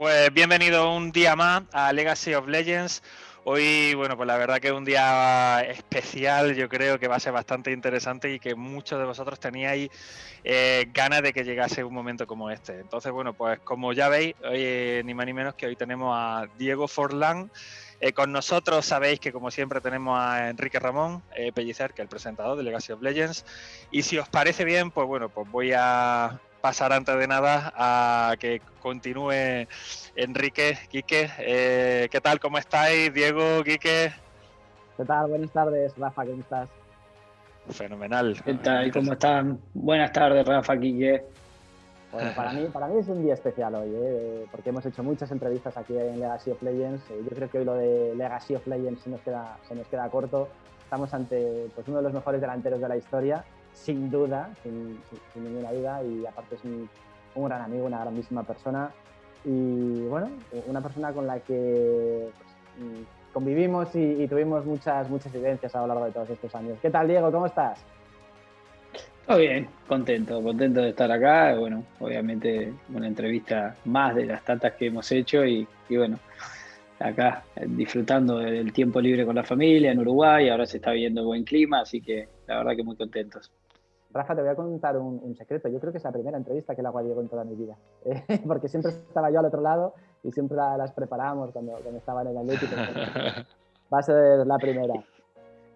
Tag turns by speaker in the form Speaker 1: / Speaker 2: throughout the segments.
Speaker 1: Pues bienvenido un día más a Legacy of Legends. Hoy, bueno, pues la verdad que es un día especial, yo creo que va a ser bastante interesante y que muchos de vosotros teníais ganas de que llegase un momento como este. Entonces, bueno, pues como ya veis, hoy ni más ni menos que hoy tenemos a Diego Forlán. Con nosotros sabéis que como siempre tenemos a Enrique Ramón Pellicer, que es el presentador de Legacy of Legends. Y si os parece bien, pues bueno, pues voy a pasar antes de nada a que continúe Enrique, Quique. ¿Qué tal? ¿Cómo estáis? Diego, Quique.
Speaker 2: ¿Qué tal? Buenas tardes, Rafa, ¿cómo estás?
Speaker 1: Fenomenal.
Speaker 3: ¿Qué tal? ¿Cómo están? Buenas tardes, Rafa, Quique.
Speaker 2: Bueno, para mí es un día especial hoy, porque hemos hecho muchas entrevistas aquí en Legacy of Legends. Yo creo que hoy lo de Legacy of Legends se nos queda corto. Estamos ante pues, uno de los mejores delanteros de la historia, sin duda, sin ninguna duda, y aparte es un gran amigo, una grandísima persona. Y bueno, una persona con la que pues, convivimos y tuvimos muchas vivencias a lo largo de todos estos años. ¿Qué tal, Diego? ¿Cómo estás?
Speaker 3: Todo bien, contento de estar acá. Bueno, obviamente una entrevista más de las tantas que hemos hecho y bueno, acá disfrutando del tiempo libre con la familia en Uruguay. Ahora se está viendo buen clima, así que la verdad que muy contentos.
Speaker 2: Rafa, te voy a contar un secreto. Yo creo que es la primera entrevista que le hago a Diego en toda mi vida. Porque siempre estaba yo al otro lado y siempre las preparábamos cuando estaba en el Atlético. Va a ser la primera.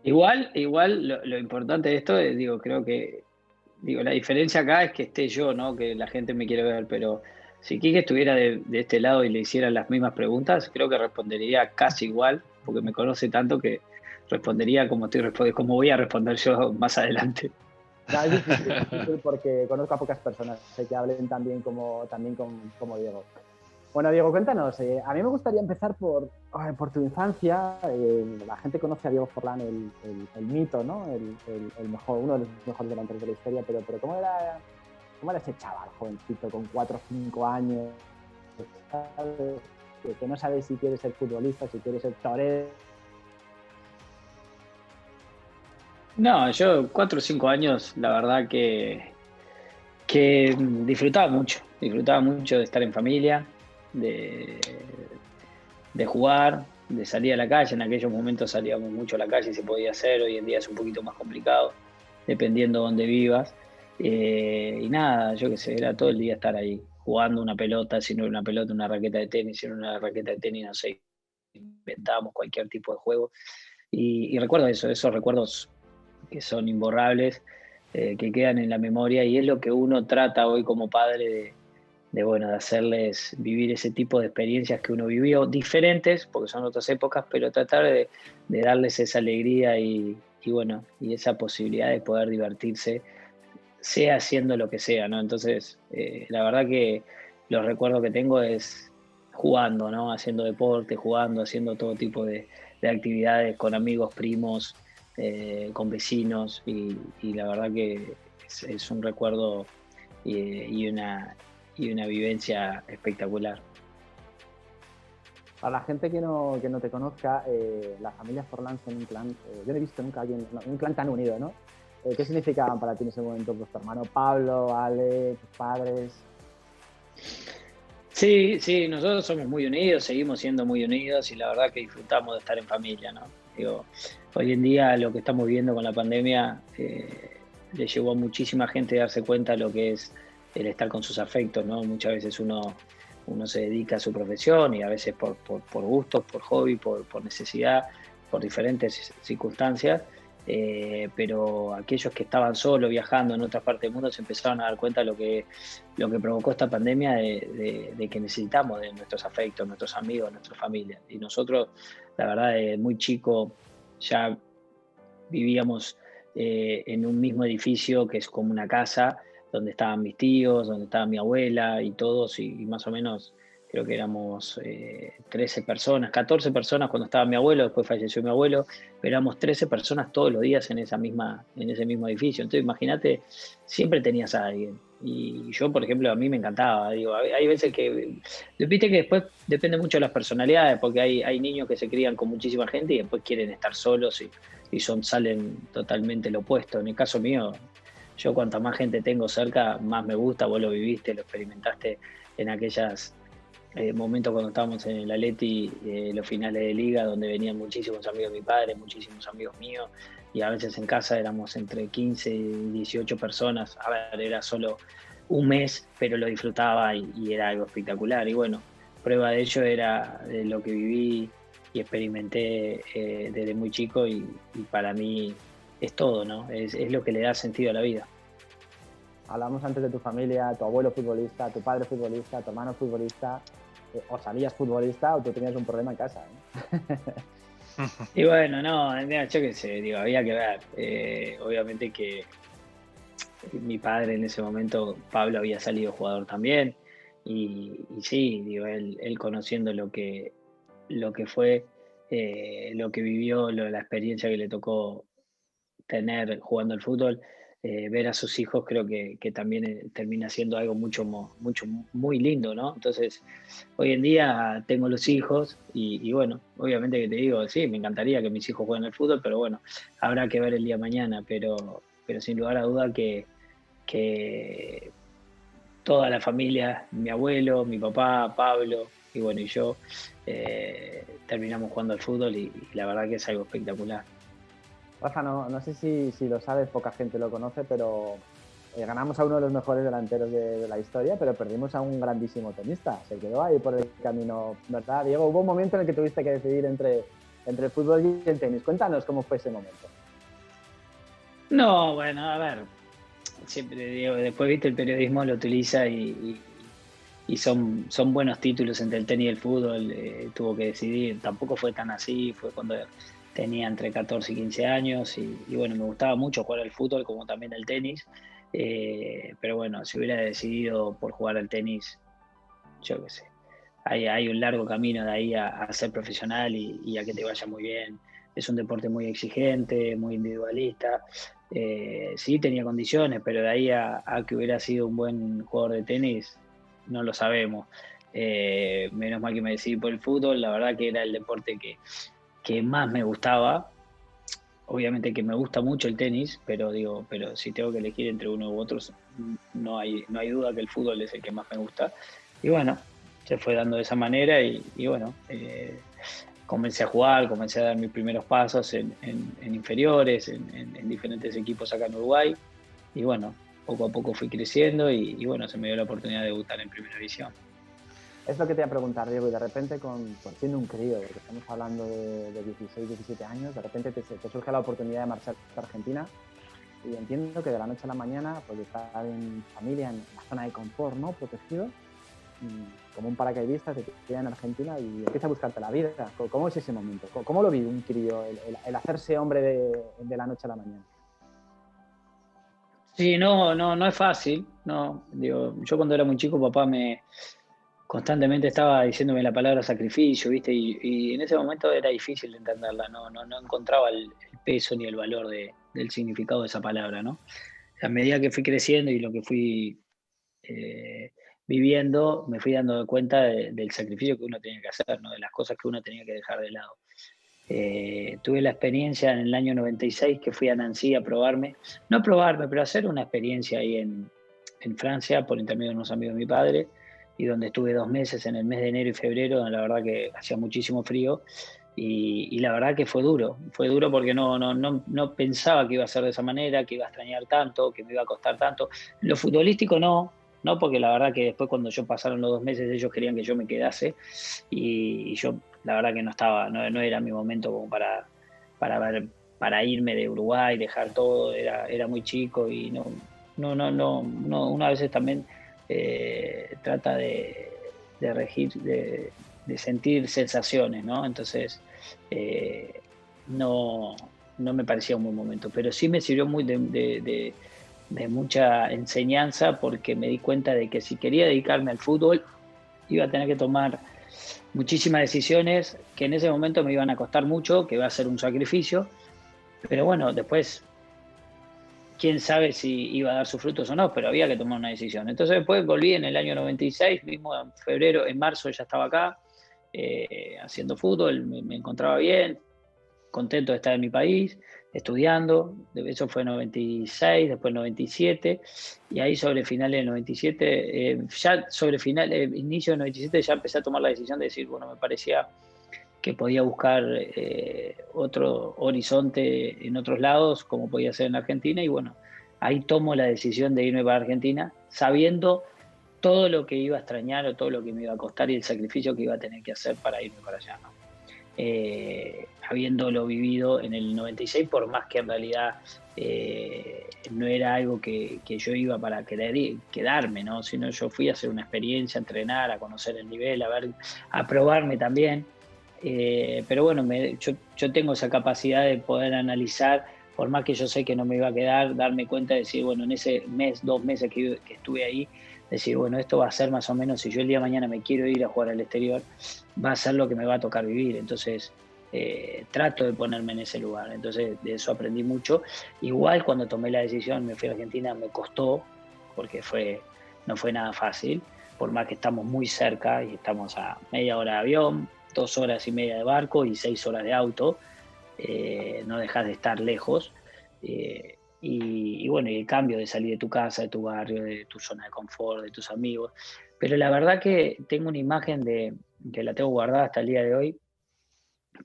Speaker 3: Igual lo importante de esto es, creo que la diferencia acá es que esté yo, ¿no? Que la gente me quiere ver, pero si Quique estuviera de este lado y le hicieran las mismas preguntas, creo que respondería casi igual, porque me conoce tanto que respondería como voy a responder yo más adelante.
Speaker 2: No, es difícil porque conozco a pocas personas que hablen tan bien como Diego. Bueno, Diego, cuéntanos. A mí me gustaría empezar por tu infancia. La gente conoce a Diego Forlán, el mito, ¿no? El mejor, uno de los mejores delanteros de la historia, pero ¿cómo era ese chaval jovencito con 4 o 5 años? ¿Sabes? Que no sabe si quiere ser futbolista, si quiere ser torero.
Speaker 3: No, yo 4 o 5 años, la verdad que disfrutaba mucho de estar en familia, de, de jugar, de salir a la calle. En aquellos momentos salíamos mucho a la calle y se podía hacer. Hoy en día es un poquito más complicado, dependiendo de dónde vivas. Y nada, yo qué sé, era todo el día estar ahí jugando una pelota, si no era una pelota, una raqueta de tenis, si no era una raqueta de tenis, no sé, inventábamos cualquier tipo de juego. Y recuerdo eso, esos recuerdos que son imborrables, que quedan en la memoria, y es lo que uno trata hoy como padre bueno, de hacerles vivir ese tipo de experiencias que uno vivió, diferentes, porque son otras épocas, pero tratar de darles esa alegría y bueno, y esa posibilidad de poder divertirse, sea haciendo lo que sea, ¿no? Entonces, la verdad que los recuerdos que tengo es jugando, ¿no? Haciendo deporte, jugando, haciendo todo tipo de actividades con amigos, primos, con vecinos, y la verdad que es un recuerdo y una vivencia espectacular.
Speaker 2: Para la gente que no te conozca, la familia Forlán son un clan. Yo no he visto nunca un clan tan unido, ¿no? ¿Qué significaban para ti en ese momento pues, tu hermano Pablo, Ale, tus padres?
Speaker 3: Sí, sí, nosotros somos muy unidos, seguimos siendo muy unidos y la verdad que disfrutamos de estar en familia, ¿no? Hoy en día lo que estamos viendo con la pandemia le llevó a muchísima gente a darse cuenta de lo que es el estar con sus afectos, ¿no? Muchas veces uno se dedica a su profesión y a veces por gustos, por hobby, por necesidad, por diferentes circunstancias, pero aquellos que estaban solos viajando en otras partes del mundo se empezaron a dar cuenta de lo que provocó esta pandemia, de que necesitamos de nuestros afectos, nuestros amigos, nuestra familia. Y nosotros, la verdad, de muy chico ya vivíamos en un mismo edificio que es como una casa, donde estaban mis tíos, donde estaba mi abuela y todos, y más o menos creo que éramos 13 personas, 14 personas cuando estaba mi abuelo, después falleció mi abuelo, pero éramos 13 personas todos los días en ese mismo edificio. Entonces imagínate, siempre tenías a alguien. Y yo, por ejemplo, a mí me encantaba, hay veces que, viste que después depende mucho de las personalidades, porque hay niños que se crían con muchísima gente y después quieren estar solos y salen totalmente lo opuesto. En el caso mío, yo cuanta más gente tengo cerca, más me gusta. Vos lo viviste, lo experimentaste en aquellas momentos cuando estábamos en el Atleti, los finales de liga, donde venían muchísimos amigos de mi padre, muchísimos amigos míos, y a veces en casa éramos entre 15 y 18 personas. A ver, era solo un mes, pero lo disfrutaba y era algo espectacular. Y bueno, prueba de ello era de lo que viví y experimenté desde muy chico y para mí es todo, ¿no? Es lo que le da sentido a la vida.
Speaker 2: Hablamos antes de tu familia, tu abuelo futbolista, tu padre futbolista, tu hermano futbolista, o salías futbolista o tú tenías un problema en casa, ¿eh?
Speaker 3: Y bueno, no, mira, yo qué sé, digo, había que ver. Obviamente que mi padre en ese momento, Pablo, había salido jugador también. Y sí, digo, él conociendo lo que fue, lo que vivió, la experiencia que le tocó tener jugando al fútbol, ver a sus hijos creo que también termina siendo algo mucho, muy lindo, ¿no? Entonces, hoy en día tengo los hijos y bueno, obviamente que te digo, sí, me encantaría que mis hijos jueguen al fútbol, pero bueno, habrá que ver el día de mañana, pero sin lugar a duda que toda la familia, mi abuelo, mi papá, Pablo y bueno, y yo, terminamos jugando al fútbol y la verdad que es algo espectacular.
Speaker 2: Rafa, no sé si lo sabes, poca gente lo conoce, pero ganamos a uno de los mejores delanteros de la historia, pero perdimos a un grandísimo tenista. Se quedó ahí por el camino, ¿verdad, Diego? Hubo un momento en el que tuviste que decidir entre el fútbol y el tenis. Cuéntanos cómo fue ese momento.
Speaker 3: No, bueno, a ver, siempre digo, después viste el periodismo lo utiliza y son buenos títulos entre el tenis y el fútbol. Tuvo que decidir, tampoco fue tan así, fue cuando tenía entre 14 y 15 años y bueno, me gustaba mucho jugar al fútbol como también al tenis. Pero bueno, si hubiera decidido por jugar al tenis, yo qué sé, hay un largo camino de ahí a ser profesional y a que te vaya muy bien. Es un deporte muy exigente, muy individualista. Sí, tenía condiciones, pero de ahí a que hubiera sido un buen jugador de tenis, no lo sabemos. Menos mal que me decidí por el fútbol, la verdad que era el deporte que más me gustaba. Obviamente que me gusta mucho el tenis, pero si tengo que elegir entre uno u otro, no hay duda que el fútbol es el que más me gusta. Y bueno, se fue dando de esa manera y bueno, comencé a jugar, comencé a dar mis primeros pasos en inferiores, en diferentes equipos acá en Uruguay. Y bueno, poco a poco fui creciendo y bueno, se me dio la oportunidad de debutar en Primera División.
Speaker 2: Es lo que te iba a preguntar, Diego, y de repente, siendo un crío, porque estamos hablando de 16, 17 años, de repente te surge la oportunidad de marchar a Argentina y entiendo que de la noche a la mañana, pues estar en familia, en la zona de confort, ¿no? Protegido, como un paracaidista, te queda en Argentina y empieza a buscarte la vida. ¿Cómo es ese momento? ¿Cómo lo vive un crío, el hacerse hombre de la noche a la mañana?
Speaker 3: Sí, no es fácil, no, digo, yo cuando era muy chico papá me constantemente estaba diciéndome la palabra sacrificio, ¿viste? Y en ese momento era difícil de entenderla, no encontraba el peso ni el valor del significado de esa palabra, ¿no? A medida que fui creciendo y lo que fui eh, viviendo, me fui dando cuenta del sacrificio que uno tenía que hacer, ¿no? De las cosas que uno tenía que dejar de lado. Tuve la experiencia en el año 96 que fui a Nancy a probarme, no a probarme, pero a hacer una experiencia ahí en Francia por intermedio de unos amigos de mi padre y donde estuve 2 meses en el mes de enero y febrero, donde la verdad que hacía muchísimo frío y la verdad que fue duro porque no pensaba que iba a ser de esa manera, que iba a extrañar tanto, que me iba a costar tanto. Lo futbolístico no, porque la verdad que después cuando yo pasaron los 2 meses ellos querían que yo me quedase y yo la verdad que no estaba, no era mi momento como para irme de Uruguay, dejar todo, era muy chico y una veces también trata de regir, de sentir sensaciones, ¿no? Entonces, no, no me parecía un buen momento, pero sí me sirvió muy de mucha enseñanza porque me di cuenta de que si quería dedicarme al fútbol, iba a tener que tomar muchísimas decisiones que en ese momento me iban a costar mucho, que iba a ser un sacrificio, pero bueno, después quién sabe si iba a dar sus frutos o no, pero había que tomar una decisión. Entonces después volví en el año 96, mismo en febrero, en marzo ya estaba acá, haciendo fútbol, me encontraba bien, contento de estar en mi país, estudiando. Eso fue en 96, después en 97, y ahí sobre finales del 97, ya sobre inicio del 97 ya empecé a tomar la decisión de decir, bueno, me parecía que podía buscar otro horizonte en otros lados, como podía ser en Argentina, y bueno, ahí tomo la decisión de irme para Argentina, sabiendo todo lo que iba a extrañar o todo lo que me iba a costar y el sacrificio que iba a tener que hacer para irme para allá, ¿no? Habiéndolo vivido en el 96, por más que en realidad no era algo que yo iba para querer quedarme, ¿no? Sino yo fui a hacer una experiencia, a entrenar, a conocer el nivel, a probarme también. Pero bueno, yo tengo esa capacidad de poder analizar, por más que yo sé que no me iba a quedar, darme cuenta de decir, bueno, en ese mes, 2 meses que estuve ahí, decir, bueno, esto va a ser más o menos, si yo el día de mañana me quiero ir a jugar al exterior, va a ser lo que me va a tocar vivir. Entonces, trato de ponerme en ese lugar. Entonces, de eso aprendí mucho. Igual cuando tomé la decisión, me fui a Argentina, me costó, porque no fue nada fácil, por más que estamos muy cerca y estamos a media hora de avión, 2 horas y media de barco y 6 horas de auto, no dejas de estar lejos. Y bueno, y el cambio de salir de tu casa, de tu barrio, de tu zona de confort, de tus amigos. Pero la verdad que tengo una imagen que la tengo guardada hasta el día de hoy,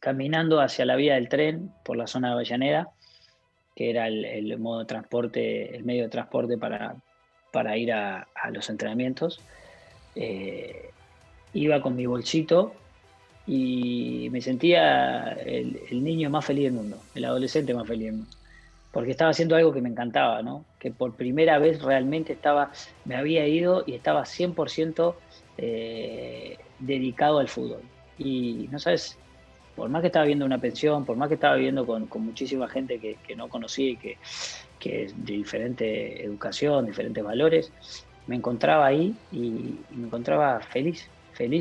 Speaker 3: caminando hacia la vía del tren por la zona de Avellaneda, que era el modo de transporte, el medio de transporte para ir a los entrenamientos. Eh, Iba con mi bolsito y me sentía el niño más feliz del mundo, el adolescente más feliz del mundo, porque estaba haciendo algo que me encantaba, ¿no? Que por primera vez realmente me había ido y estaba 100% dedicado al fútbol. Y no sabes, por más que estaba viendo una pensión, por más que estaba viviendo con muchísima gente que no conocí y que es de diferente educación, diferentes valores, me encontraba ahí y me encontraba feliz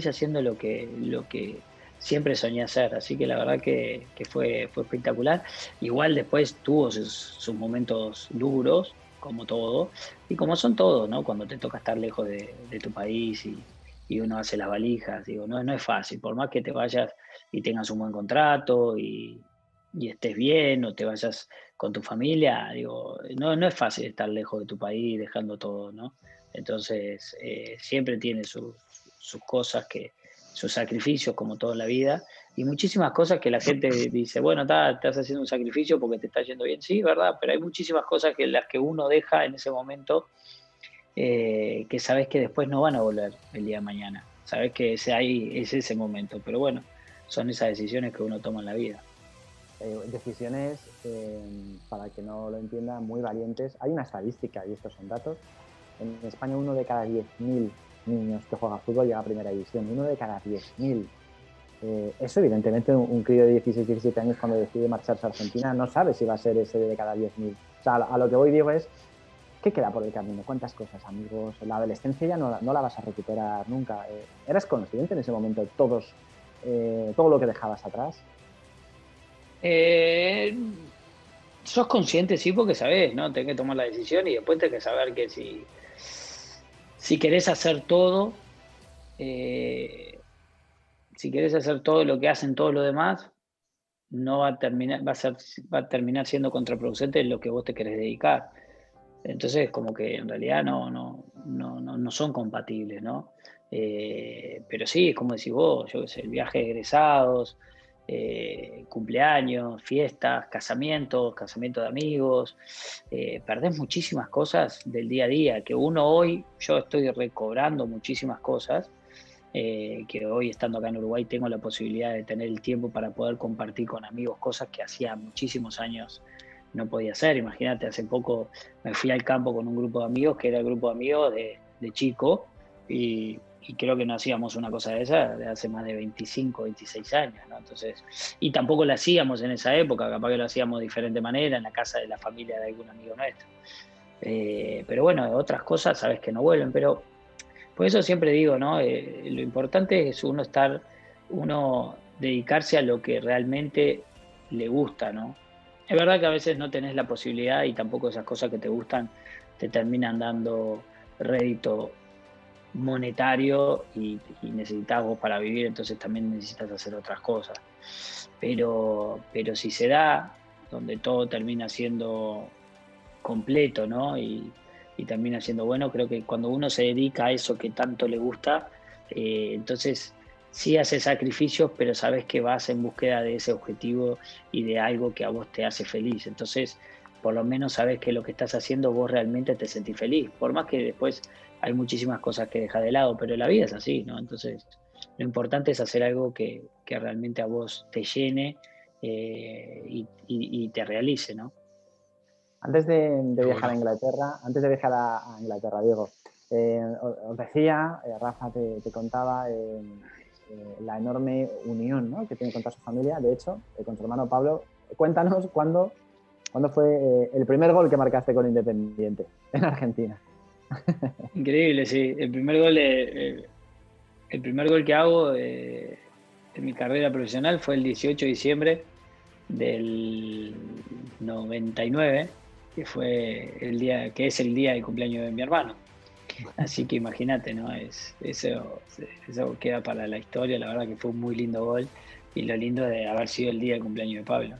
Speaker 3: haciendo lo que siempre soñé hacer. Así que la verdad que fue espectacular. Igual después tuvo sus momentos duros, como todo, y como son todos, ¿no? Cuando te toca estar lejos de tu país y uno hace las valijas, digo, no es fácil, por más que te vayas y tengas un buen contrato y estés bien o te vayas con tu familia, digo, no es fácil estar lejos de tu país dejando todo, ¿no? Entonces, siempre tiene sus cosas, sus sacrificios, como toda la vida, y muchísimas cosas que la gente dice, bueno, estás haciendo un sacrificio porque te está yendo bien, sí, ¿verdad? Pero hay muchísimas cosas que las que uno deja en ese momento, que sabes que después no van a volver el día de mañana, sabes que es ese momento, pero bueno, son esas decisiones que uno toma en la vida.
Speaker 2: Decisiones, para que no lo entienda, muy valientes. Hay una estadística, y estos son datos. En España, 1 de cada 10.000 niños que juega fútbol llega a primera división. 1 de cada 10.000. Eso, evidentemente, un crío de 16, 17 años, cuando decide marcharse a Argentina, no sabe si va a ser ese de cada 10.000. O sea, a lo que voy, digo, es ¿qué queda por el camino? ¿Cuántas cosas, amigos? La adolescencia ya no la vas a recuperar nunca. ¿Eras consciente en ese momento de todo lo que dejabas atrás?
Speaker 3: Eh, Sos consciente, sí, porque sabés, ¿no? Tenés que tomar la decisión y después tenés que saber que si querés hacer todo, eh, si querés hacer todo lo que hacen todos los demás, no va a terminar, va a terminar siendo contraproducente en lo que vos te querés dedicar. Entonces, como que en realidad no son compatibles, ¿no? Pero sí, es como decís vos, yo qué sé, el viaje de egresados, cumpleaños, fiestas, casamientos de amigos, perdés muchísimas cosas del día a día, que uno hoy, yo estoy recobrando muchísimas cosas, que hoy estando acá en Uruguay tengo la posibilidad de tener el tiempo para poder compartir con amigos cosas que hacía muchísimos años no podía hacer. Imagínate, hace poco me fui al campo con un grupo de amigos que era el grupo de amigos de chico y creo que no hacíamos una cosa de esa de hace más de 25, 26 años, ¿no? Entonces, y tampoco la hacíamos en esa época, capaz que lo hacíamos de diferente manera en la casa de la familia de algún amigo nuestro. Pero bueno, otras cosas sabes que no vuelven, pero por eso siempre digo, ¿no? Lo importante es uno dedicarse a lo que realmente le gusta, ¿no? Es verdad que a veces no tenés la posibilidad y tampoco esas cosas que te gustan te terminan dando rédito monetario y necesitas vos para vivir, entonces también necesitas hacer otras cosas. Pero si se da, donde todo termina siendo completo, ¿no? Y termina siendo bueno, creo que cuando uno se dedica a eso que tanto le gusta, entonces sí haces sacrificios, pero sabes que vas en búsqueda de ese objetivo y de algo que a vos te hace feliz. Entonces, por lo menos sabes que lo que estás haciendo vos realmente te sentís feliz. Por más que después hay muchísimas cosas que dejas de lado, pero la vida es así, ¿no? Entonces, lo importante es hacer algo que realmente a vos te llene y te realice, ¿no?
Speaker 2: Antes de viajar
Speaker 1: Bueno.
Speaker 2: a Inglaterra, antes de viajar a Inglaterra, Diego, os decía, Rafa te contaba la enorme unión, ¿no?, que tiene con toda su familia. De hecho, con su hermano Pablo, cuéntanos cuándo fue el primer gol que marcaste con Independiente en Argentina.
Speaker 3: Increíble, sí. El primer gol que hago en mi carrera profesional fue el 18 de diciembre del 99, que fue el día, que es el día del cumpleaños de mi hermano. Así que imagínate, ¿no? Eso queda para la historia. La verdad que fue un muy lindo gol y lo lindo de haber sido el día del cumpleaños de Pablo.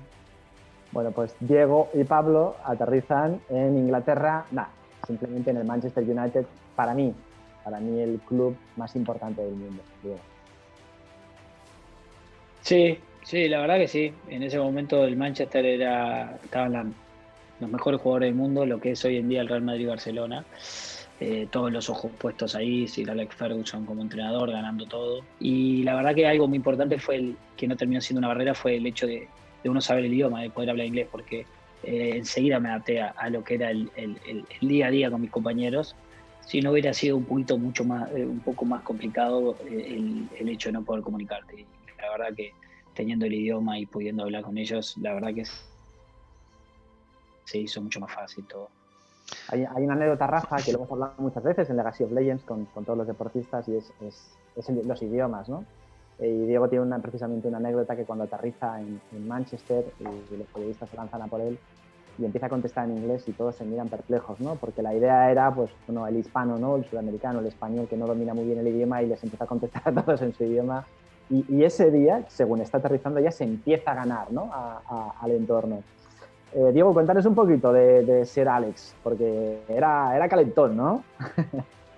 Speaker 2: Bueno, pues Diego y Pablo aterrizan en Inglaterra, simplemente en el Manchester United, para mí el club más importante del mundo, Diego.
Speaker 3: Sí, sí, la verdad que sí. En ese momento el Manchester estaban los mejores jugadores del mundo, lo que es hoy en día el Real Madrid y Barcelona. Todos los ojos puestos ahí, Sir Alex Ferguson como entrenador, ganando todo. Y la verdad que algo muy importante que no terminó siendo una barrera, fue el hecho de uno saber el idioma, de poder hablar inglés, porque enseguida me adapté a lo que era el día a día con mis compañeros. Si no hubiera sido un poco más complicado el hecho de no poder comunicarte. Y la verdad que teniendo el idioma y pudiendo hablar con ellos, la verdad que se hizo mucho más fácil todo.
Speaker 2: Hay una anécdota, Rafa, que lo hemos hablado muchas veces en Legacy of Legends con todos los deportistas, y es los idiomas, ¿no? Y Diego tiene precisamente una anécdota, que cuando aterriza en Manchester y los periodistas se lanzan a por él y empieza a contestar en inglés y todos se miran perplejos, ¿no? Porque la idea era, pues, bueno, el hispano, ¿no?, el sudamericano, el español, que no domina muy bien el idioma, y les empieza a contestar a todos en su idioma. Y ese día, según está aterrizando, ya se empieza a ganar, ¿no?, al entorno. Diego, cuéntanos un poquito de Sir Alex, porque era calentón, ¿no?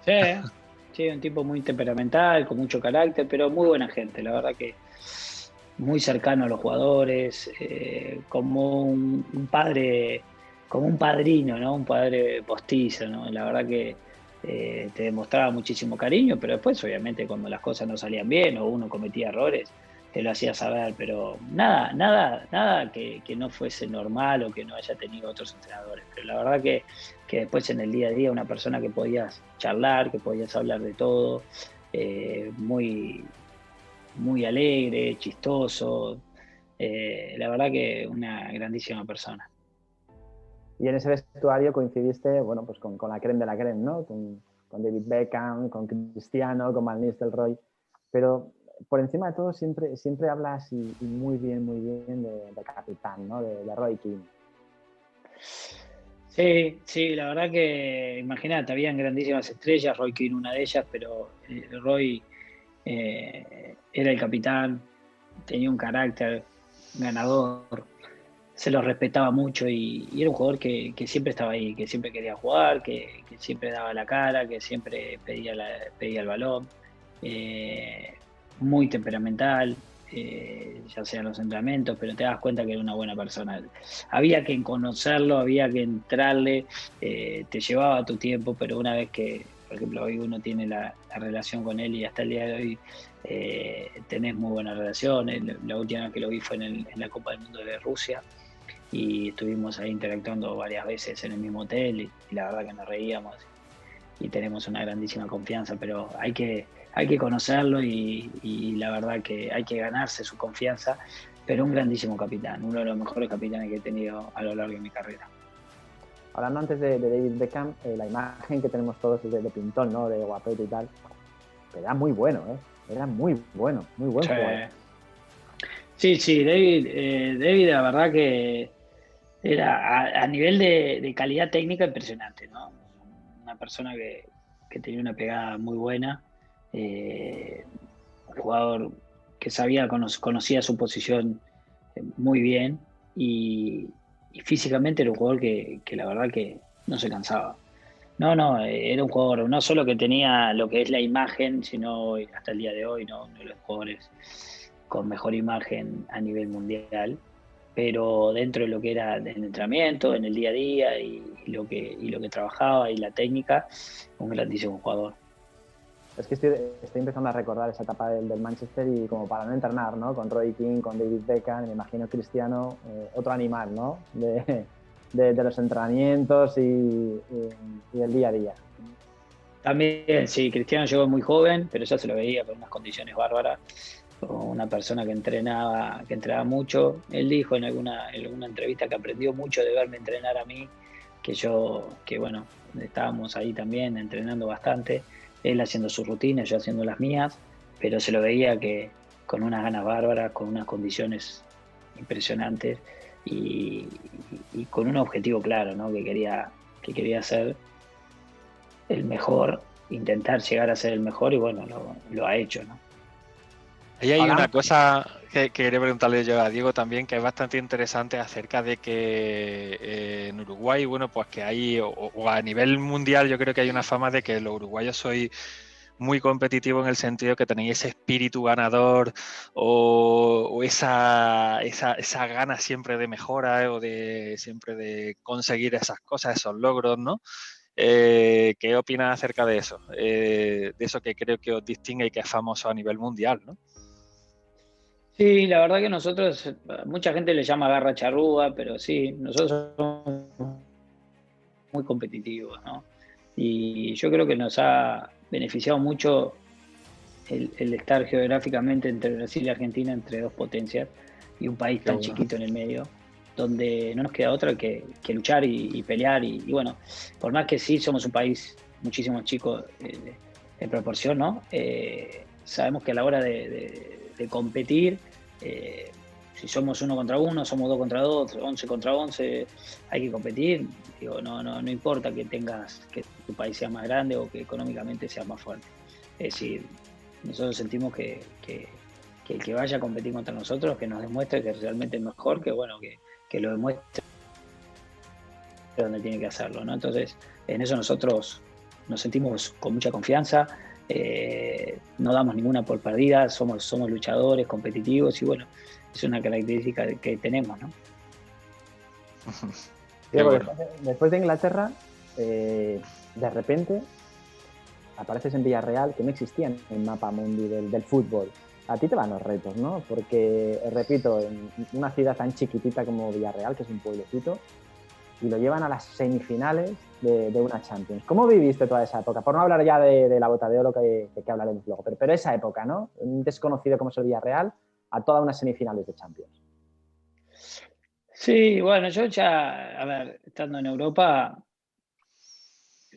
Speaker 3: Sí, sí, un tipo muy temperamental, con mucho carácter, pero muy buena gente. La verdad que muy cercano a los jugadores, como un padre, como un padrino, ¿no? Un padre postizo, ¿no? La verdad que te demostraba muchísimo cariño, pero después, obviamente, cuando las cosas no salían bien o uno cometía errores, te lo hacía saber, pero nada que no fuese normal o que no haya tenido otros entrenadores. Pero la verdad que después en el día a día, una persona que podías charlar, que podías hablar de todo, muy, muy alegre, chistoso, la verdad que una grandísima persona.
Speaker 2: Y en ese vestuario coincidiste, bueno, pues con la creme de la creme, ¿no? Con David Beckham, con Cristiano, con Van Nistelrooy. Pero por encima de todo siempre hablas y muy bien de capitán, ¿no? De Roy Keane.
Speaker 3: Sí, la verdad que, imagínate, habían grandísimas estrellas, Roy Keane una de ellas, pero Roy era el capitán, tenía un carácter ganador, se lo respetaba mucho y era un jugador que siempre estaba ahí, que siempre quería jugar, que siempre daba la cara, que siempre pedía el balón, muy temperamental, ya sea en los entrenamientos, pero te das cuenta que era una buena persona. Había que conocerlo, había que entrarle, te llevaba tu tiempo, pero una vez que, por ejemplo, hoy uno tiene la relación con él y hasta el día de hoy tenés muy buena relación. La última vez que lo vi fue en la Copa del Mundo de Rusia y estuvimos ahí interactuando varias veces en el mismo hotel y la verdad que nos reíamos y tenemos una grandísima confianza, pero hay que conocerlo y la verdad que hay que ganarse su confianza, pero un grandísimo capitán, uno de los mejores capitanes que he tenido a lo largo de mi carrera.
Speaker 2: Hablando antes de David Beckham, la imagen que tenemos todos es de pintón, ¿no?, de guapete y tal, pero era muy bueno, era muy buen jugador.
Speaker 3: Sí, David, la verdad que era a nivel de calidad técnica impresionante, ¿no? Una persona que tenía una pegada muy buena, un jugador que conocía su posición muy bien y físicamente era un jugador que la verdad que no se cansaba. No, no, era un jugador no solo que tenía lo que es la imagen, sino hasta el día de hoy, ¿no? Uno de los jugadores con mejor imagen a nivel mundial, pero dentro de lo que era el entrenamiento, en el día a día y lo que trabajaba y la técnica, un grandísimo jugador.
Speaker 2: Es que estoy empezando a recordar esa etapa del Manchester y como para no entrenar, ¿no? Con Roy Keane, con David Beckham, me imagino Cristiano, otro animal, ¿no? De los entrenamientos y del día a día.
Speaker 3: También, sí, Cristiano llegó muy joven, pero ya se lo veía con unas condiciones bárbaras, como una persona que entrenaba mucho. Él dijo en alguna entrevista que aprendió mucho de verme entrenar a mí, que bueno, estábamos ahí también entrenando bastante, él haciendo sus rutinas, yo haciendo las mías, pero se lo veía que con unas ganas bárbaras, con unas condiciones impresionantes y, y con un objetivo claro, ¿no? Que quería ser el mejor, intentar llegar a ser el mejor y bueno, lo ha hecho, ¿no?
Speaker 1: Ahí hay una
Speaker 2: Hablamos,
Speaker 1: cosa que quería preguntarle yo a Diego también, que es bastante interesante acerca de que en Uruguay, bueno, pues que hay, o a nivel mundial, yo creo que hay una fama de que los uruguayos sois muy competitivos en el sentido que tenéis ese espíritu ganador o esa gana siempre de mejora o de siempre de conseguir esas cosas, esos logros, ¿no? ¿Qué opinas acerca de eso? De eso que creo que os distingue y que es famoso a nivel mundial, ¿no?
Speaker 3: Sí, la verdad que nosotros, mucha gente le llama garra charrúa, pero sí, nosotros somos muy competitivos, ¿no? Y yo creo que nos ha beneficiado mucho el estar geográficamente entre Brasil y Argentina, entre dos potencias, y un país
Speaker 1: Qué
Speaker 3: tan
Speaker 1: bueno.
Speaker 3: chiquito en el medio, donde no nos queda otra que luchar y pelear. Y bueno, por más que sí somos un país muchísimo chico en proporción, ¿no? Sabemos que a la hora de competir, eh, si somos uno contra uno, somos dos contra dos, 11 contra 11, hay que competir. Digo, no importa que tu país sea más grande o que económicamente sea más fuerte. Es decir, nosotros sentimos que el que vaya a competir contra nosotros, que nos demuestre que realmente es mejor, que bueno, que lo demuestre donde tiene que hacerlo, ¿no? Entonces, en eso nosotros nos sentimos con mucha confianza, no damos ninguna por perdida, somos luchadores, competitivos y bueno, es una característica que tenemos, ¿no?
Speaker 1: Qué
Speaker 2: Diego,
Speaker 1: bueno.
Speaker 2: después de Inglaterra, de repente apareces en Villarreal, que no existía en el mapa mundi del fútbol. A ti te van los retos, ¿no? Porque, repito, en una ciudad tan chiquitita como Villarreal, que es un pueblecito, y lo llevan a las semifinales de una Champions. ¿Cómo viviste toda esa época? Por no hablar ya de la bota de oro que hablaremos luego, pero esa época, ¿no? Un desconocido como es el Villarreal a todas unas semifinales de Champions.
Speaker 3: Sí, bueno, yo ya, a ver, estando en Europa,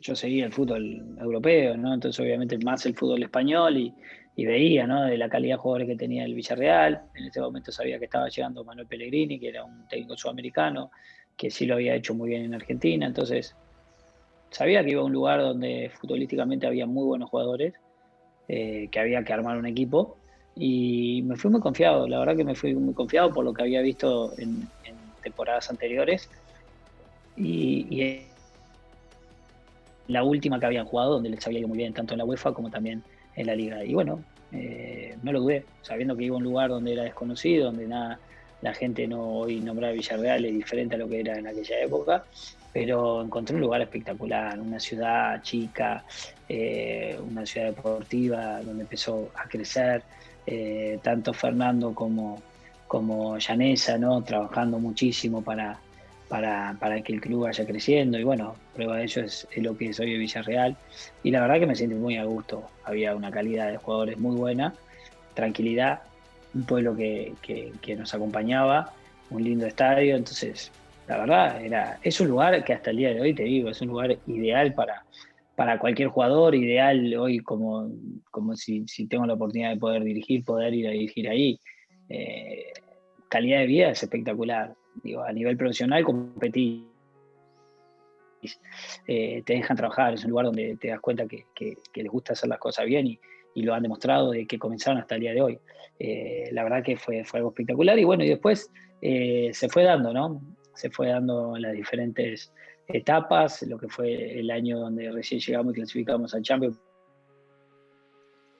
Speaker 3: yo seguía el fútbol europeo, ¿no? Entonces, obviamente, más el fútbol español y veía, ¿no? De la calidad de jugadores que tenía el Villarreal. En ese momento sabía que estaba llegando Manuel Pellegrini, que era un técnico sudamericano, que sí lo había hecho muy bien en Argentina. Entonces, sabía que iba a un lugar donde futbolísticamente había muy buenos jugadores, que había que armar un equipo. Y me fui muy confiado, la verdad que me fui muy confiado por lo que había visto en temporadas anteriores. Y la última que habían jugado, donde les había ido muy bien, tanto en la UEFA como también en la Liga. Y bueno, no lo dudé, sabiendo que iba a un lugar donde era desconocido, donde nada, la gente no hoy nombraba Villarreal, es diferente a lo que era en aquella época, pero encontré un lugar espectacular, una ciudad chica, una ciudad deportiva donde empezó a crecer, tanto Fernando como Llanesa, ¿no? Trabajando muchísimo para que el club vaya creciendo. Y bueno, prueba de ello es lo que es hoy el Villarreal. Y la verdad que me siento muy a gusto. Había una calidad de jugadores muy buena, tranquilidad, un pueblo que nos acompañaba, un lindo estadio. Entonces, la verdad, es un lugar que hasta el día de hoy, te digo, es un lugar ideal para cualquier jugador, ideal hoy como si tengo la oportunidad de poder ir a dirigir ahí. Eh, Calidad de vida es espectacular. Digo, a nivel profesional competí te dejan trabajar, es un lugar donde te das cuenta que les gusta hacer las cosas bien y lo han demostrado de que comenzaron hasta el día de hoy. La verdad que fue algo espectacular y bueno, y después se fue dando, ¿no? Se fue dando las diferentes etapas, lo que fue el año donde recién llegamos y clasificamos al Champions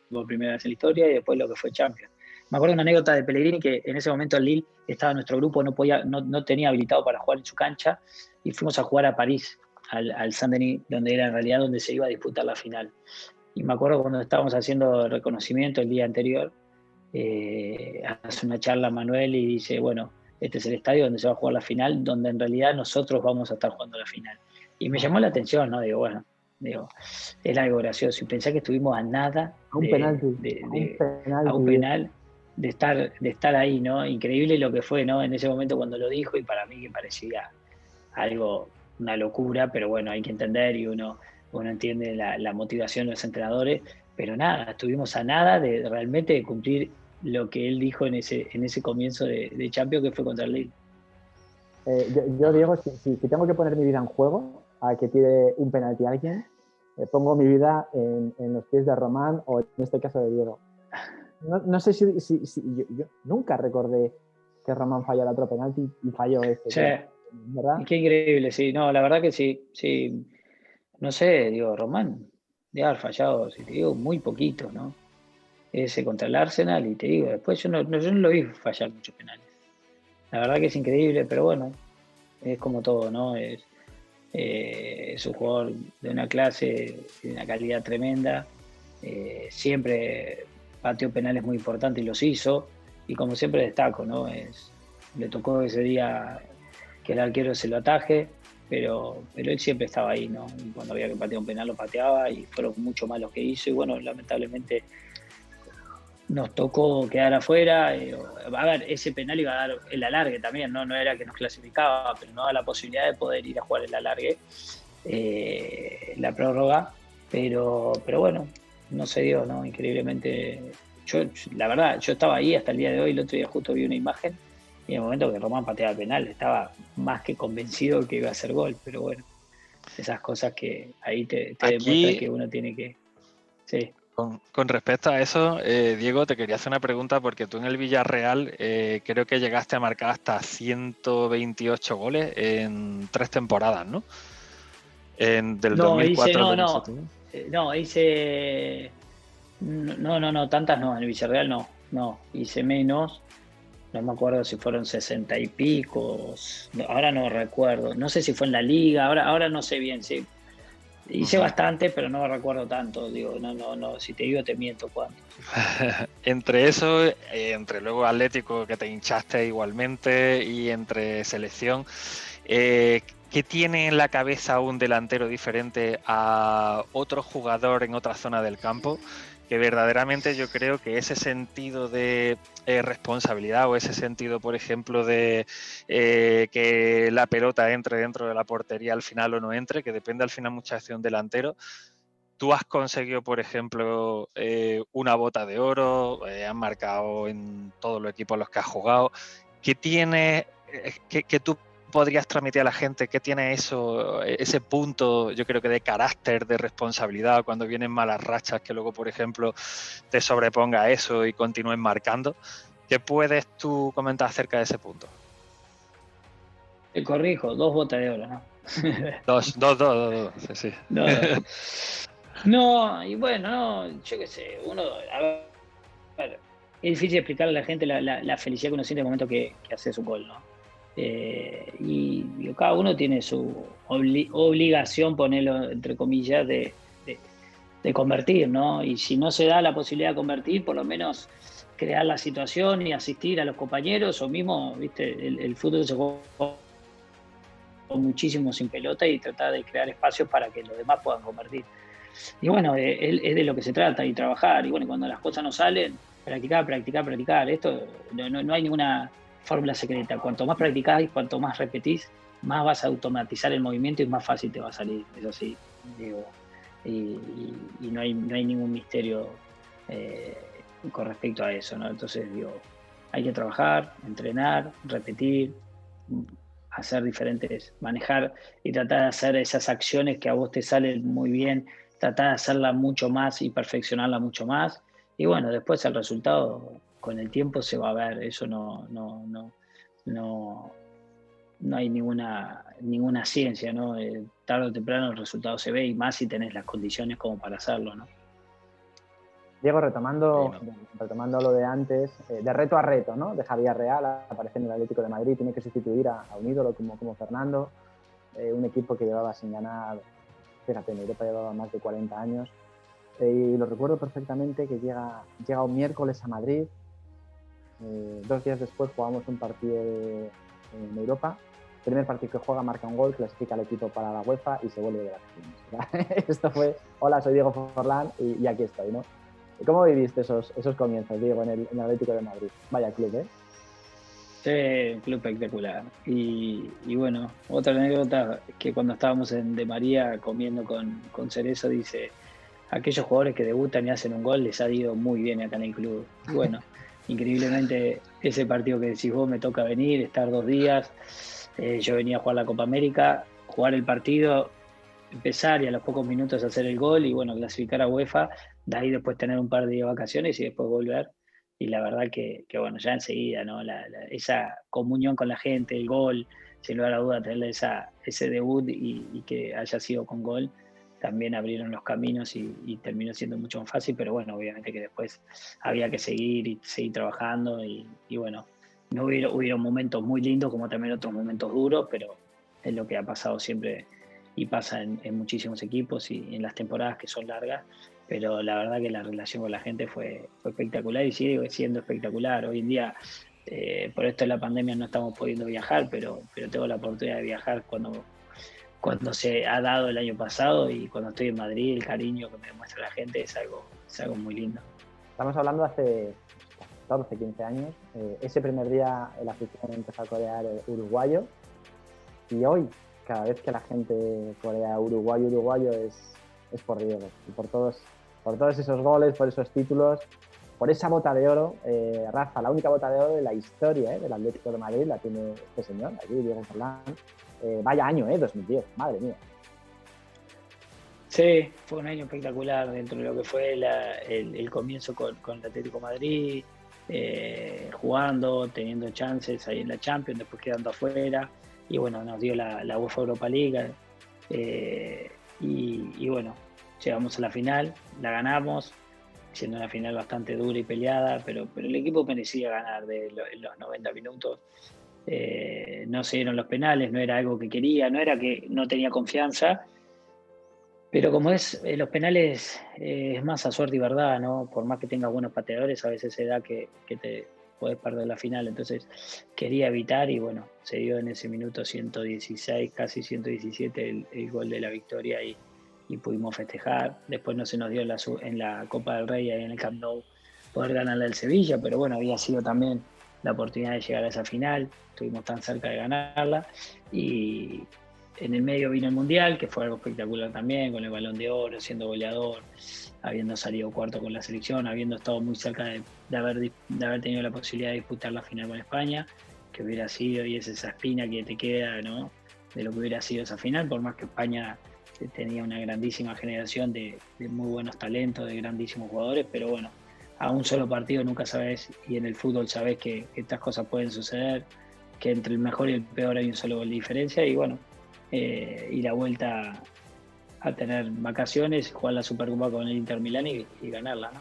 Speaker 3: por primera vez en la historia y después lo que fue Champions. Me acuerdo de una anécdota de Pellegrini que en ese momento el Lille estaba en nuestro grupo, no tenía habilitado para jugar en su cancha y fuimos a jugar a París, al Saint-Denis, donde era en realidad donde se iba a disputar la final. Y me acuerdo cuando estábamos haciendo el reconocimiento el día anterior, hace una charla Manuel y dice, bueno, este es el estadio donde se va a jugar la final, donde en realidad nosotros vamos a estar jugando la final. Y me llamó la atención, ¿no? Digo, es algo gracioso. Y pensé que estuvimos a nada
Speaker 2: A un penalti.
Speaker 3: a un penal de estar ahí, ¿no? Increíble lo que fue, ¿no? En ese momento cuando lo dijo y para mí que parecía algo, una locura, pero bueno, hay que entender y uno entiende la motivación de los entrenadores, pero nada, estuvimos a nada de realmente cumplir lo que él dijo en ese comienzo de Champions que fue contra el Lille.
Speaker 2: Yo Diego, si tengo que poner mi vida en juego a que tire un penalti a alguien, pongo mi vida en los pies de Román o en este caso de Diego. No sé si yo nunca recordé que Román fallara otro penalti y falló este.
Speaker 3: Sí.
Speaker 2: ¿Verdad?
Speaker 3: Qué increíble, sí. No, la verdad que sí. No sé, digo, Román debe haber fallado, si te digo, muy poquito, ¿no? Ese contra el Arsenal y te digo, después yo no lo vi fallar muchos penales. La verdad que es increíble, pero bueno, es como todo, ¿no? Es un jugador de una clase, de una calidad tremenda. Siempre pateó penales muy importantes y los hizo. Y como siempre destaco, ¿no? Le tocó ese día que el arquero se lo ataje, pero él siempre estaba ahí, ¿no? Y cuando había que patear un penal lo pateaba y fueron mucho más los que hizo. Y bueno, lamentablemente nos tocó quedar afuera. A ver, ese penal iba a dar el alargue también, ¿no? No era que nos clasificaba, pero no daba la posibilidad de poder ir a jugar el alargue, la prórroga. Pero bueno, no se dio, ¿no? Increíblemente. La verdad, yo estaba ahí hasta el día de hoy. El otro día justo vi una imagen y en el momento que Román pateaba el penal estaba más que convencido que iba a hacer gol. Pero bueno, esas cosas que ahí te demuestra que uno tiene que... Sí.
Speaker 1: Con respecto a eso, Diego, te quería hacer una pregunta porque tú en el Villarreal creo que llegaste a marcar hasta 128 goles en 3 temporadas, ¿no? Del 2004
Speaker 3: hice... No, tantas no, en el Villarreal no, hice menos, no me acuerdo si fueron 60 y pico, ahora no recuerdo, no sé si fue en la liga, ahora no sé bien, sí. Hice bastante, pero no recuerdo tanto, digo, no, si te digo te miento cuánto.
Speaker 1: Entre eso, entre luego Atlético, que te hinchaste igualmente, y entre selección, ¿qué tiene en la cabeza un delantero diferente a otro jugador en otra zona del campo? Que verdaderamente yo creo que ese sentido de responsabilidad o ese sentido, por ejemplo, de que la pelota entre dentro de la portería al final o no entre, que depende al final muchas veces de un delantero. Tú has conseguido, por ejemplo, una bota de oro, has marcado en todos los equipos en los que has jugado. ¿Qué tiene que tú podrías transmitir a la gente? ¿Qué tiene ese punto, yo creo que de carácter, de responsabilidad, cuando vienen malas rachas, que luego, por ejemplo, te sobreponga a eso y continúes marcando? ¿Qué puedes tú comentar acerca de ese punto?
Speaker 3: Te corrijo, 2 botas de oro, ¿no?
Speaker 1: Dos, sí.
Speaker 3: No, y bueno, no, yo qué sé, a ver, es difícil explicarle a la gente la felicidad que uno siente en el momento que hace su gol, ¿no? Y cada uno tiene su obligación, ponerlo entre comillas, de convertir, ¿no? Y si no se da la posibilidad de convertir, por lo menos crear la situación y asistir a los compañeros, o mismo, viste, el fútbol se juega muchísimo sin pelota y tratar de crear espacios para que los demás puedan convertir. Y bueno, es de lo que se trata y trabajar. Y bueno, cuando las cosas no salen, practicar. Esto no hay ninguna fórmula secreta. Cuanto más practicás y cuanto más repetís, más vas a automatizar el movimiento y más fácil te va a salir. Eso sí, digo. Y no hay ningún misterio con respecto a eso, ¿no? Entonces, digo, hay que trabajar, entrenar, repetir, hacer diferentes, manejar y tratar de hacer esas acciones que a vos te salen muy bien, tratar de hacerla mucho más y perfeccionarla mucho más. Y bueno, después el resultado con el tiempo se va a ver, eso no, no hay ninguna ciencia, ¿no? Tarde o temprano el resultado se ve y más si tenés las condiciones como para hacerlo, ¿no?
Speaker 2: Diego, retomando,
Speaker 1: Bueno,
Speaker 2: retomando lo de antes, de reto a reto, ¿no? De Javier Real, aparece en el Atlético de Madrid, tiene que sustituir a un ídolo como Fernando, un equipo que llevaba sin ganar, fíjate, en Europa llevaba más de 40 años, y lo recuerdo perfectamente que llega un miércoles a Madrid, 2 días después jugamos un partido en Europa, primer partido que juega marca un gol, clasifica al equipo para la UEFA y se vuelve de vacaciones. Esto fue, hola, soy Diego Forlán y aquí estoy, ¿no? ¿Cómo viviste esos comienzos, Diego, en el Atlético de Madrid? Vaya club, ¿eh?
Speaker 3: Sí, un club espectacular. Y bueno, otra anécdota que cuando estábamos en De María comiendo con Cerezo, dice, aquellos jugadores que debutan y hacen un gol les ha ido muy bien acá en el club. Y bueno, increíblemente ese partido que decís vos me toca venir, estar 2 días. Yo venía a jugar la Copa América, jugar el partido, empezar y a los pocos minutos hacer el gol y bueno, clasificar a UEFA, de ahí después tener un par de días de vacaciones y después volver. Y la verdad que bueno, ya enseguida, ¿no? Esa comunión con la gente, el gol, sin lugar a duda, tener ese debut y que haya sido con gol, también abrieron los caminos y terminó siendo mucho más fácil, pero bueno, obviamente que después había que seguir y seguir trabajando y bueno, no hubieron momentos muy lindos como también otros momentos duros, pero es lo que ha pasado siempre y pasa en muchísimos equipos y en las temporadas que son largas, pero la verdad que la relación con la gente fue espectacular y sigue siendo espectacular. Hoy en día, por esto de la pandemia no estamos pudiendo viajar, pero tengo la oportunidad de viajar cuando se ha dado el año pasado y cuando estoy en Madrid, el cariño que me demuestra la gente es algo muy lindo.
Speaker 2: Estamos hablando hace 14, 15 años. Ese primer día el afición empezó a corear uruguayo y hoy, cada vez que la gente corea uruguayo es por Diego y por todos esos goles, por esos títulos, por esa bota de oro. Rafa, la única bota de oro de la historia del Atlético de Madrid la tiene este señor, aquí, Diego Forlán. Vaya año, 2010, madre mía.
Speaker 3: Sí, fue un año espectacular dentro de lo que fue el comienzo con el Atlético de Madrid, jugando, teniendo chances ahí en la Champions, después quedando afuera, y bueno, nos dio la UEFA Europa League, y bueno, llegamos a la final, la ganamos, siendo una final bastante dura y peleada, pero el equipo merecía ganar en los 90 minutos. No se dieron los penales, no era algo que quería, no era que no tenía confianza, pero como los penales es más a suerte y verdad, ¿no? Por más que tengas buenos pateadores, a veces se da que te podés perder la final. Entonces quería evitar y bueno, se dio en ese minuto 116, casi 117 el gol de la victoria y pudimos festejar. Después no se nos dio en la Copa del Rey, ahí en el Camp Nou, poder ganarle al Sevilla, pero bueno, había sido también la oportunidad de llegar a esa final. Estuvimos tan cerca de ganarla y en el medio vino el Mundial, que fue algo espectacular también, con el Balón de Oro, siendo goleador, habiendo salido cuarto con la selección, habiendo estado muy cerca de haber tenido la posibilidad de disputar la final con España, que hubiera sido, y es esa espina que te queda, ¿no? De lo que hubiera sido esa final, por más que España tenía una grandísima generación de muy buenos talentos, de grandísimos jugadores, pero bueno, a un solo partido nunca sabes, y en el fútbol sabes que estas cosas pueden suceder, que entre el mejor y el peor hay un solo gol de diferencia, y bueno, y la vuelta a tener vacaciones, jugar la Supercopa con el Inter Milán y ganarla, ¿no?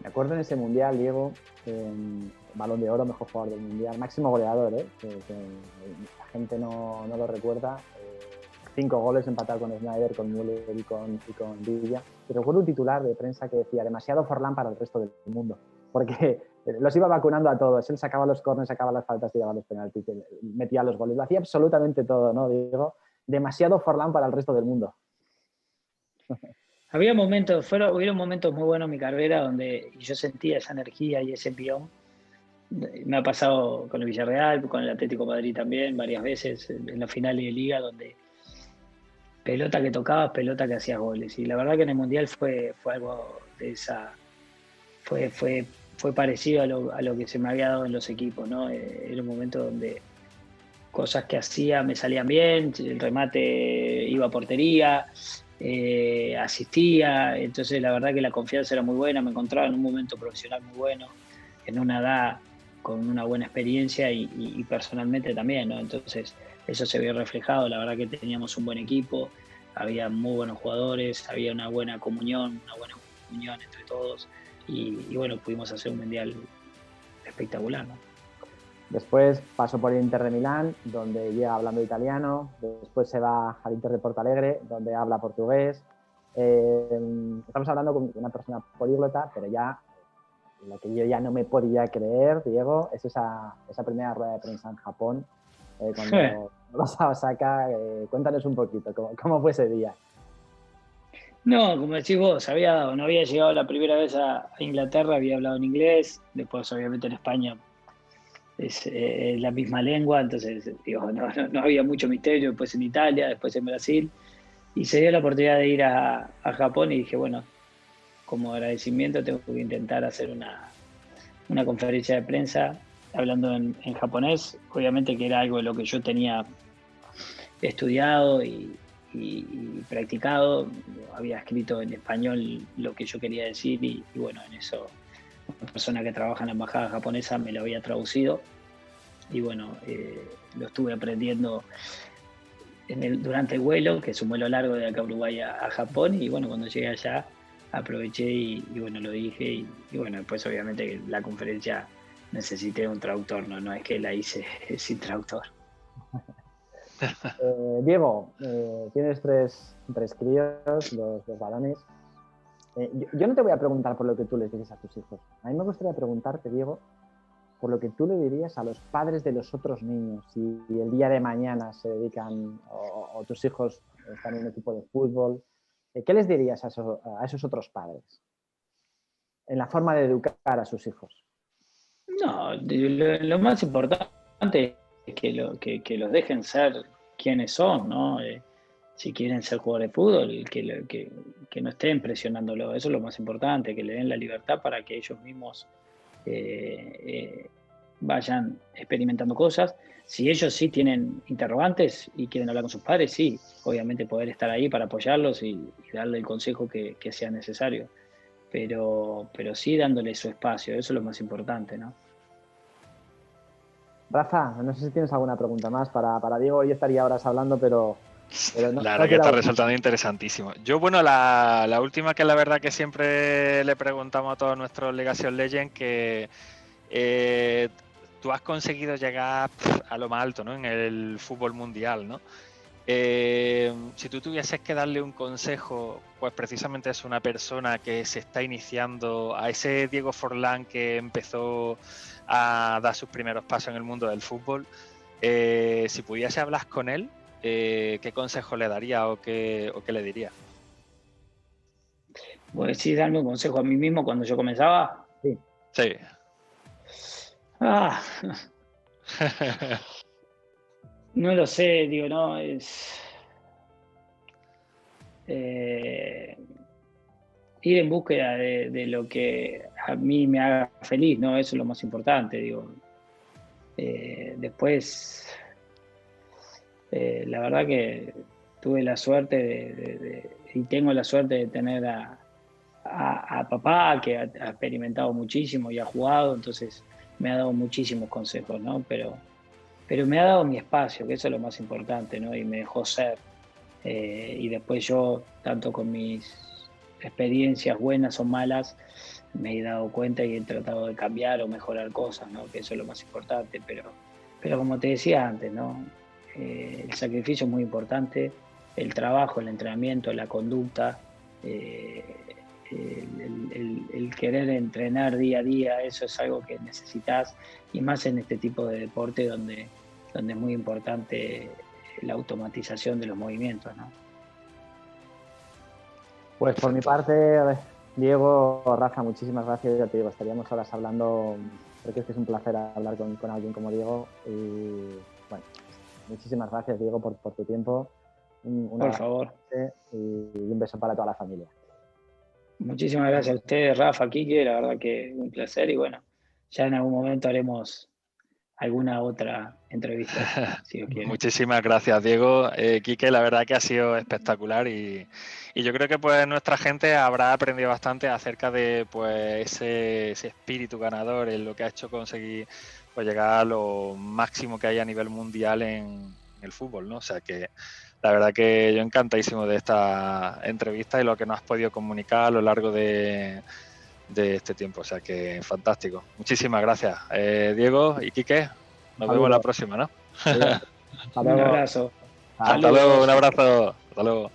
Speaker 2: Me acuerdo en ese Mundial, Diego, Balón de Oro, mejor jugador del Mundial, máximo goleador, que la gente no lo recuerda. 5 goles empatado con Snyder, con Müller y con Villa. Y recuerdo un titular de prensa que decía, demasiado Forlán para el resto del mundo, porque los iba vacunando a todos. Él sacaba los corners, sacaba las faltas, tiraba los penaltis, metía los goles. Lo hacía absolutamente todo, ¿no, Diego? Demasiado Forlán para el resto del mundo.
Speaker 3: Hubieron momentos muy buenos en mi carrera donde yo sentía esa energía y ese envión. Me ha pasado con el Villarreal, con el Atlético de Madrid también, varias veces en la final de Liga, donde pelota que tocabas, pelota que hacías goles. Y la verdad que en el Mundial fue algo de esa. Fue parecido a lo que se me había dado en los equipos, ¿no? Era un momento donde cosas que hacía me salían bien, el remate iba a portería, asistía, entonces la verdad que la confianza era muy buena, me encontraba en un momento profesional muy bueno, en una edad con una buena experiencia y personalmente también, ¿no? Entonces eso se vio reflejado, la verdad que teníamos un buen equipo, había muy buenos jugadores, había una buena comunión entre todos y bueno, pudimos hacer un mundial espectacular, ¿no?
Speaker 2: Después pasó por el Inter de Milán, donde llega hablando italiano. Después se va al Inter de Porto Alegre, donde habla portugués. Estamos hablando con una persona políglota, pero ya lo que yo ya no me podía creer, Diego, es esa primera rueda de prensa en Japón, cuando vas a Osaka. Cuéntanos un poquito, ¿cómo fue ese día?
Speaker 3: No, como decís vos, no había llegado la primera vez a Inglaterra, había hablado en inglés, después obviamente en España es la misma lengua, entonces digo, no había mucho misterio, después en Italia, después en Brasil, y se dio la oportunidad de ir a Japón y dije, bueno, como agradecimiento tengo que intentar hacer una conferencia de prensa hablando en japonés, obviamente que era algo de lo que yo tenía estudiado y practicado, había escrito en español lo que yo quería decir y bueno, en eso una persona que trabaja en la embajada japonesa me lo había traducido y bueno, lo estuve aprendiendo durante el vuelo, que es un vuelo largo de acá a Uruguay a Japón y bueno, cuando llegué allá aproveché y bueno, lo dije y bueno, después obviamente la conferencia necesité un traductor, no es que la hice sin traductor.
Speaker 2: Diego, tienes tres críos, dos varones. Yo no te voy a preguntar por lo que tú les dices a tus hijos. A mí me gustaría preguntarte, Diego, por lo que tú le dirías a los padres de los otros niños, si el día de mañana se dedican o tus hijos están en un equipo de fútbol, ¿qué les dirías a esos otros padres en la forma de educar a sus hijos?
Speaker 3: No, lo más importante es que los dejen ser quienes son, ¿no? Si quieren ser jugadores de fútbol, que no estén presionándolo, eso es lo más importante, que le den la libertad para que ellos mismos vayan experimentando cosas. Si ellos sí tienen interrogantes y quieren hablar con sus padres, sí, obviamente poder estar ahí para apoyarlos y darle el consejo que sea necesario, pero sí dándole su espacio, eso es lo más importante, ¿no?
Speaker 2: Rafa, no sé si tienes alguna pregunta más para Diego. Yo estaría horas hablando, pero no,
Speaker 1: La verdad
Speaker 2: no
Speaker 1: que está
Speaker 2: quiero...
Speaker 1: resultando interesantísimo. Yo, bueno, la última que la verdad que siempre le preguntamos a todos nuestros Legacy of Legends, que tú has conseguido llegar a lo más alto, ¿no? En el fútbol mundial, ¿no? Si tú tuvieses que darle un consejo, pues precisamente es una persona que se está iniciando, a ese Diego Forlán que empezó a dar sus primeros pasos en el mundo del fútbol, si pudiese hablar con él, ¿qué consejo le daría o qué le diría?
Speaker 3: ¿Vos decís darme un consejo a mí mismo cuando yo comenzaba?
Speaker 2: Sí.
Speaker 1: Sí.
Speaker 3: Ah, no lo sé, digo, no, es ir en búsqueda de lo que a mí me haga feliz, ¿no? Eso es lo más importante, digo. Después, la verdad que tuve la suerte y tengo la suerte de tener a papá que ha experimentado muchísimo y ha jugado, entonces me ha dado muchísimos consejos, ¿no? Pero me ha dado mi espacio, que eso es lo más importante, ¿no? Y me dejó ser. Y después yo, tanto con mis experiencias buenas o malas, me he dado cuenta y he tratado de cambiar o mejorar cosas, ¿no? Que eso es lo más importante. Pero como te decía antes, ¿no? El sacrificio es muy importante, el trabajo, el entrenamiento, la conducta, el querer entrenar día a día, eso es algo que necesitas, y más en este tipo de deporte donde es muy importante la automatización de los movimientos, ¿no?
Speaker 2: Pues por mi parte, Diego, Rafa, muchísimas gracias. Ya te digo, estaríamos horas hablando. Creo que es un placer hablar con alguien como Diego. Y bueno, muchísimas gracias, Diego, por tu tiempo.
Speaker 3: Por favor.
Speaker 2: Y un beso para toda la familia.
Speaker 3: Muchísimas gracias a ustedes, Rafa, Quique, la verdad que un placer y bueno, ya en algún momento haremos alguna otra entrevista, si Dios quiere.
Speaker 1: Muchísimas gracias, Diego. Quique, la verdad que ha sido espectacular y yo creo que pues nuestra gente habrá aprendido bastante acerca de pues ese espíritu ganador, en lo que ha hecho conseguir pues llegar a lo máximo que hay a nivel mundial en el fútbol, ¿no? O sea que la verdad que yo encantadísimo de esta entrevista y lo que nos has podido comunicar a lo largo de este tiempo, o sea que fantástico. Muchísimas gracias, Diego y Quique. Nos vemos la próxima, ¿no?
Speaker 2: Sí.
Speaker 3: Un abrazo.
Speaker 1: Hasta luego, un abrazo. Hasta luego.